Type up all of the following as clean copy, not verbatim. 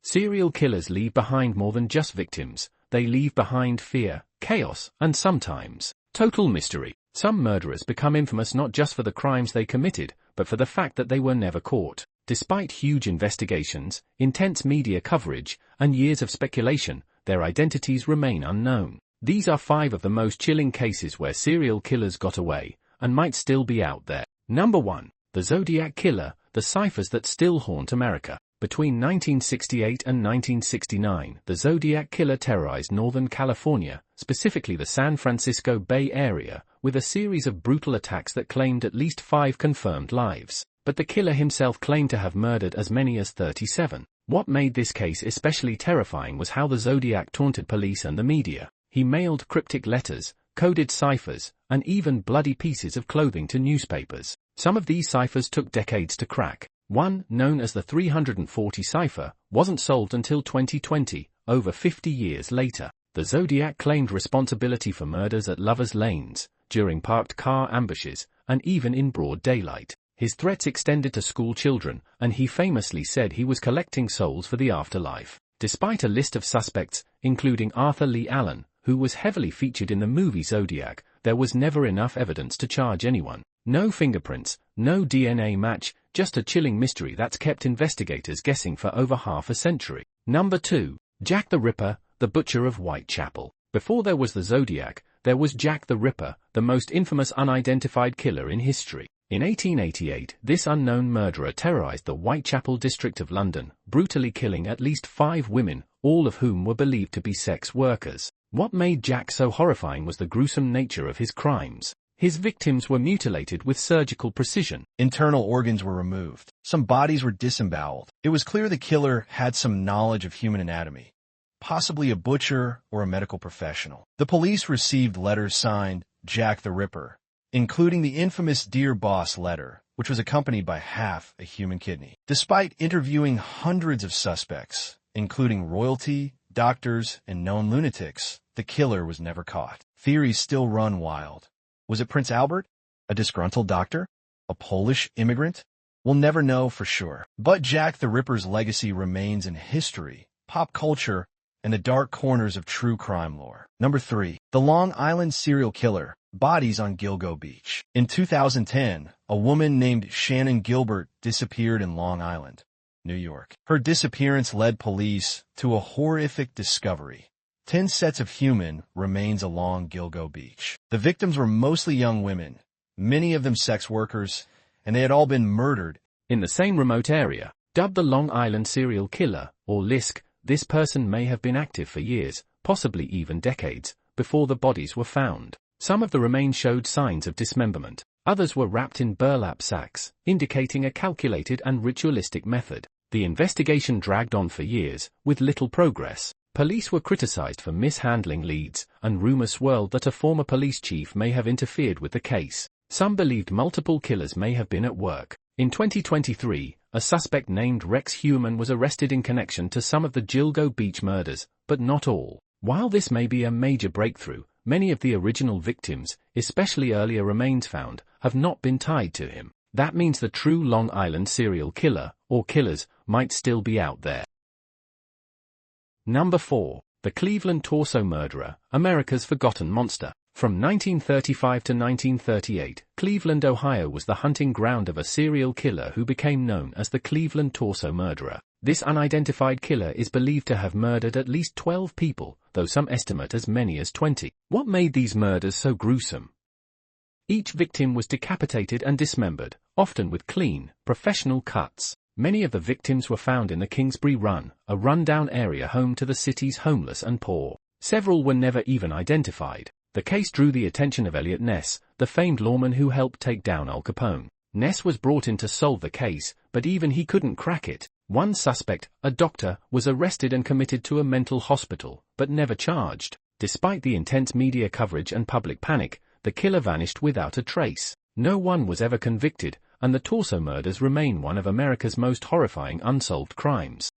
Serial killers leave behind more than just victims. They leave behind fear, chaos, and sometimes total mystery. Some murderers become infamous not just for the crimes they committed, but for the fact that they were never caught. Despite huge investigations, intense media coverage, and years of speculation, their identities remain unknown. These are 5 of the most chilling cases where serial killers got away, and might still be out there. Number 1. The Zodiac Killer, the ciphers that still haunt America. Between 1968 and 1969, the Zodiac Killer terrorized Northern California, specifically the San Francisco Bay Area, with a series of brutal attacks that claimed at least 5 confirmed lives. But the killer himself claimed to have murdered as many as 37. What made this case especially terrifying was how the Zodiac taunted police and the media. He mailed cryptic letters, coded ciphers, and even bloody pieces of clothing to newspapers. Some of these ciphers took decades to crack. One, known as the 340 cipher, wasn't solved until 2020, over 50 years later. The Zodiac claimed responsibility for murders at lovers' lanes, during parked car ambushes, and even in broad daylight. His threats extended to school children, and he famously said he was collecting souls for the afterlife. Despite a list of suspects, including Arthur Lee Allen, who was heavily featured in the movie Zodiac, there was never enough evidence to charge anyone. No fingerprints, no DNA match, just a chilling mystery that's kept investigators guessing for over half a century. Number 2. Jack the Ripper, the Butcher of Whitechapel. Before there was the Zodiac, there was Jack the Ripper, the most infamous unidentified killer in history. In 1888, this unknown murderer terrorized the Whitechapel district of London, brutally killing at least 5 women, all of whom were believed to be sex workers. What made Jack so horrifying was the gruesome nature of his crimes. His victims were mutilated with surgical precision. Internal organs were removed. Some bodies were disemboweled. It was clear the killer had some knowledge of human anatomy, possibly a butcher or a medical professional. The police received letters signed Jack the Ripper, including the infamous Dear Boss letter, which was accompanied by half a human kidney. Despite interviewing hundreds of suspects, including royalty, doctors, and known lunatics, the killer was never caught. Theories still run wild. Was it Prince Albert? A disgruntled doctor? A Polish immigrant? We'll never know for sure. But Jack the Ripper's legacy remains in history, pop culture, and the dark corners of true crime lore. Number 3. The Long Island Serial Killer, Bodies on Gilgo Beach. In 2010, a woman named Shannon Gilbert disappeared in Long Island, New York. Her disappearance led police to a horrific discovery: 10 sets of human remains along Gilgo Beach. The victims were mostly young women, many of them sex workers, and they had all been murdered in the same remote area. Dubbed the Long Island Serial Killer, or LISK, this person may have been active for years, possibly even decades, before the bodies were found. Some of the remains showed signs of dismemberment. Others were wrapped in burlap sacks, indicating a calculated and ritualistic method. The investigation dragged on for years, with little progress. Police were criticized for mishandling leads, and rumors swirled that a former police chief may have interfered with the case. Some believed multiple killers may have been at work. In 2023, a suspect named Rex Heumann was arrested in connection to some of the Gilgo Beach murders, but not all. While this may be a major breakthrough, many of the original victims, especially earlier remains found, have not been tied to him. That means the true Long Island serial killer, or killers, might still be out there. Number 4. The Cleveland Torso Murderer, America's Forgotten Monster. From 1935 to 1938, Cleveland, Ohio was the hunting ground of a serial killer who became known as the Cleveland Torso Murderer. This unidentified killer is believed to have murdered at least 12 people, though some estimate as many as 20. What made these murders so gruesome? Each victim was decapitated and dismembered, often with clean, professional cuts. Many of the victims were found in the Kingsbury Run, a rundown area home to the city's homeless and poor. Several were never even identified. The case drew the attention of Elliot Ness, the famed lawman who helped take down Al Capone. Ness was brought in to solve the case, but even he couldn't crack it. One suspect, a doctor, was arrested and committed to a mental hospital, but never charged. Despite the intense media coverage and public panic, the killer vanished without a trace. No one was ever convicted, and the Torso murders remain one of America's most horrifying unsolved crimes.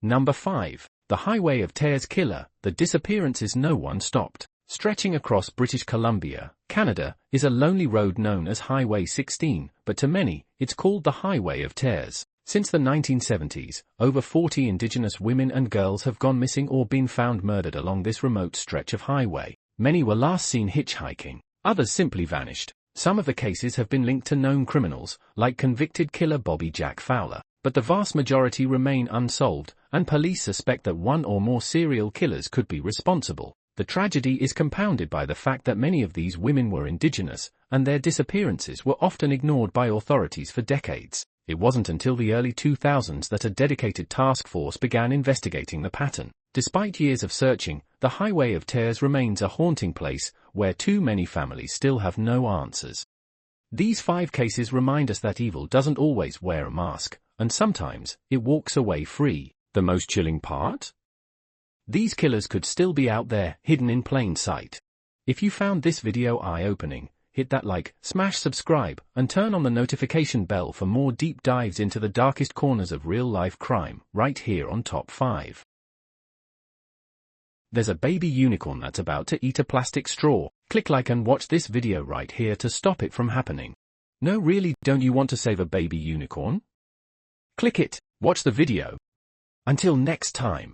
Number 5. The Highway of Tears Killer, the disappearances no one stopped. Stretching across British Columbia, Canada, is a lonely road known as Highway 16, but to many, it's called the Highway of Tears. Since the 1970s, over 40 indigenous women and girls have gone missing or been found murdered along this remote stretch of highway. Many were last seen hitchhiking. Others simply vanished. Some of the cases have been linked to known criminals, like convicted killer Bobby Jack Fowler, but the vast majority remain unsolved, and police suspect that one or more serial killers could be responsible. The tragedy is compounded by the fact that many of these women were indigenous, and their disappearances were often ignored by authorities for decades. It wasn't until the early 2000s that a dedicated task force began investigating the pattern. Despite years of searching, the Highway of Tears remains a haunting place, where too many families still have no answers. These 5 cases remind us that evil doesn't always wear a mask, and sometimes, it walks away free. The most chilling part? These killers could still be out there, hidden in plain sight. If you found this video eye-opening, hit that like, smash subscribe, and turn on the notification bell for more deep dives into the darkest corners of real-life crime, right here on Top 5. There's a baby unicorn that's about to eat a plastic straw. Click like and watch this video right here to stop it from happening. No, really, don't you want to save a baby unicorn? Click it, watch the video. Until next time.